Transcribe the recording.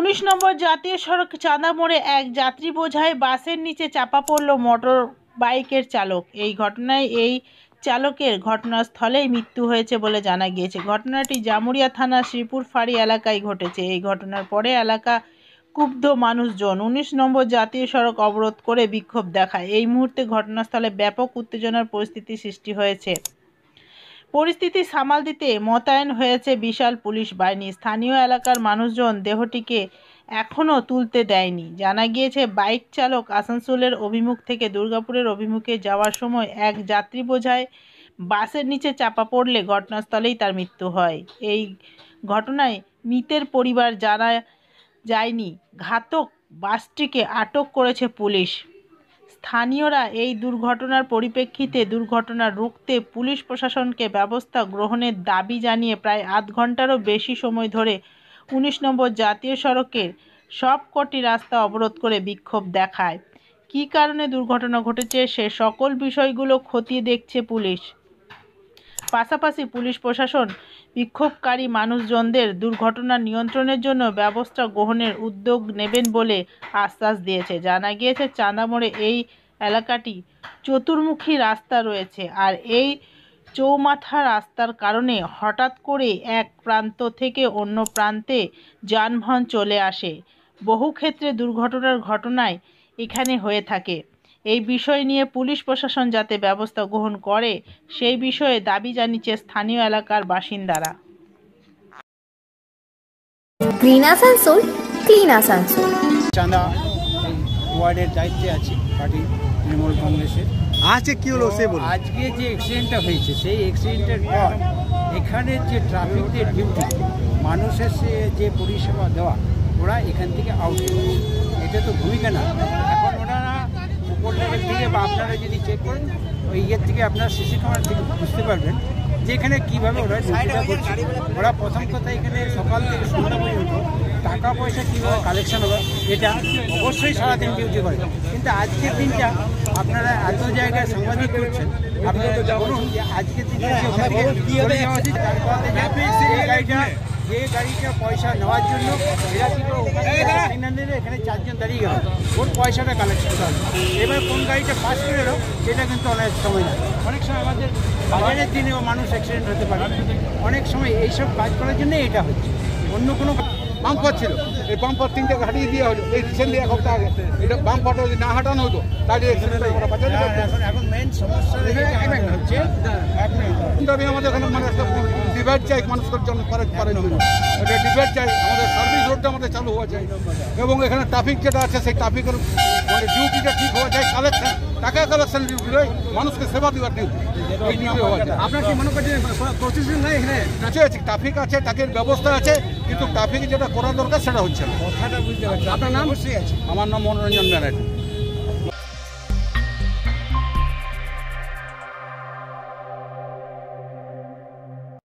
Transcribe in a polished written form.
19 নম্বর জাতীয় সড়ক চাঁদা মোড়ে এক যাত্রী বোঝাই বাসের নিচে চাপা পড়ল মোটর বাইকের চালক। এই ঘটনায় এই চালকের ঘটনাস্থলেই মৃত্যু হয়েছে বলে জানা গিয়েছে। ঘটনাটি জামুরিয়া থানার শ্রীপুর ফাঁড়ি এলাকায় ঘটেছে। এই ঘটনার পরে এলাকা ক্ষুব্ধ মানুষজন 19 নম্বর জাতীয় সড়ক অবরোধ করে বিক্ষোভ দেখায়। এই মুহূর্তে ঘটনাস্থলে ব্যাপক উত্তেজনার পরিস্থিতি সৃষ্টি হয়েছে। পরিস্থিতি সামাল দিতে মোতায়েন হয়েছে বিশাল পুলিশ বাহিনী। স্থানীয় এলাকার মানুষজন দেহটিকে এখনও তুলতে দেয়নি। জানা গিয়েছে, বাইক চালক আসানসোলের অভিমুখ থেকে দুর্গাপুরের অভিমুখে যাওয়ার সময় এক যাত্রী বোঝাই বাসের নিচে চাপা পড়লে ঘটনাস্থলেই তার মৃত্যু হয়। এই ঘটনায় মৃতের পরিবার জানা যায়নি। ঘাতক বাসটিকে আটক করেছে পুলিশ। স্থানীয়রা এই দুর্ঘটনার পরিপ্রেক্ষিতে দুর্ঘটনা রুখতে পুলিশ প্রশাসনকে ব্যবস্থা গ্রহণের দাবি জানিয়ে প্রায় আধ ঘন্টারও বেশি সময় ধরে 19 নম্বর জাতীয় সড়কের সবকটি রাস্তা অবরোধ করে বিক্ষোভ দেখায়। কী কারণে দুর্ঘটনা ঘটেছে সে সকল বিষয়গুলো খতিয়ে দেখছে পুলিশ। পাশাপাশি পুলিশ প্রশাসন বিক্ষোভকারী মানুষজনদের দুর্ঘটনা নিয়ন্ত্রণের জন্য ব্যবস্থা গ্রহণের উদ্যোগ নেবেন বলে আশ্বাস দিয়েছে। জানা গিয়েছে, চাঁদা মোড়ে এই এলাকাটি চতুর্মুখী রাস্তা রয়েছে, আর এই চৌমাথা রাস্তার কারণে হঠাৎ করে এক প্রান্ত থেকে অন্য প্রান্তে যানবাহন চলে আসে। বহু ক্ষেত্রে দুর্ঘটনার ঘটনায় এখানে হয়ে থাকে। এই বিষয় নিয়ে পুলিশ প্রশাসন যাতে ব্যবস্থা গ্রহণ করে সেই বিষয়ে দাবি জানিয়েছে স্থানীয় এলাকার বাসিন্দারা। Green Asansol, clean Asansol. চাঁদা ওয়ার্ডের দায়িত্বে আছি পার্টি তৃণমূল কংগ্রেসের। আজকে কি হলো সে বলুন। আজকে যে অ্যাক্সিডেন্টটা হয়েছে সেই অ্যাক্সিডেন্টের পর এখানের যে ট্রাফিকদের ডিউটি, মানুষের যে পরিষেবা দেওয়া, ওরা এখান থেকে আউট হয়ে গেছে। এটা তো ভূমিকা না। এখন ওনারা উপর লেভেল থেকে বা আপনারা যদি চেক করেন ওই ইয়ের থেকে আপনারা সিসি ক্যামেরা থেকে বুঝতে পারবেন যে এখানে কীভাবে ওরা ডিউটিটা করছে। ওরা প্রথম কথা এখানে সকাল থেকে সন্ধ্যা পর্যন্ত টাকা পয়সা কীভাবে কালেকশন হবে এটা অবশ্যই সারাদিন ডিউটি করে। কিন্তু আজকের দিনটা আপনারা এত জায়গায় সাংবাদিক করছেন, আপনারা বলুন যে আজকের দিনটা যে গাড়িটা পয়সা নেওয়ার জন্য এখানে চারজন দাঁড়িয়ে গেল, ওর পয়সাটা কালেকশন করা হবে। এবার কোন গাড়িটা পাস করে এলো সেটা কিন্তু অনেক সময় না। অনেক সময় আমাদের বাজারের দিনেও মানুষ অ্যাক্সিডেন্ট হতে পারে। অনেক সময় এইসব কাজ করার জন্য এটা হচ্ছে, অন্য কোনো বাম্পার ছিল। এই বাম্পার 3টে হাঁটিয়ে দেওয়া হলো এই রিসেন্টলি এক সপ্তাহ আগে। এটা বাম্পারটা যদি না হাঁটানো হতো তাহলে এখন মেন সমস্যা হচ্ছে কিন্তু আমি আমাদের এখানে মানে একটা ডিভাইড চাই মানুষের জন্য করার জন্য। এটা ডিভাইড চাই, আমাদের সার্ভিস রোডটা আমাদের চালু হওয়া চাই এবং এখানে ট্রাফিক যেটা আছে সেই ট্রাফিকের মানে ডিউটিটা ঠিক হওয়া চাই। কালেকশন টাকা কালেকশন ডিউটি নয়, মানুষকে সেবা দেওয়ার ডিউটি, এই ডিউটি হওয়া চাই। আপনার কি মনে করছেন প্রসেসিং নাই এখানে? আছে ট্রাফিক আছে, ট্রাফিকের ব্যবস্থা আছে, কিন্তু ট্রাফিক যেটা করা দরকার সেটা হচ্ছে না। কথাটা বুঝতে পারছি। আপনার নাম? আমার নাম মনোরঞ্জন ব্যানার্জি।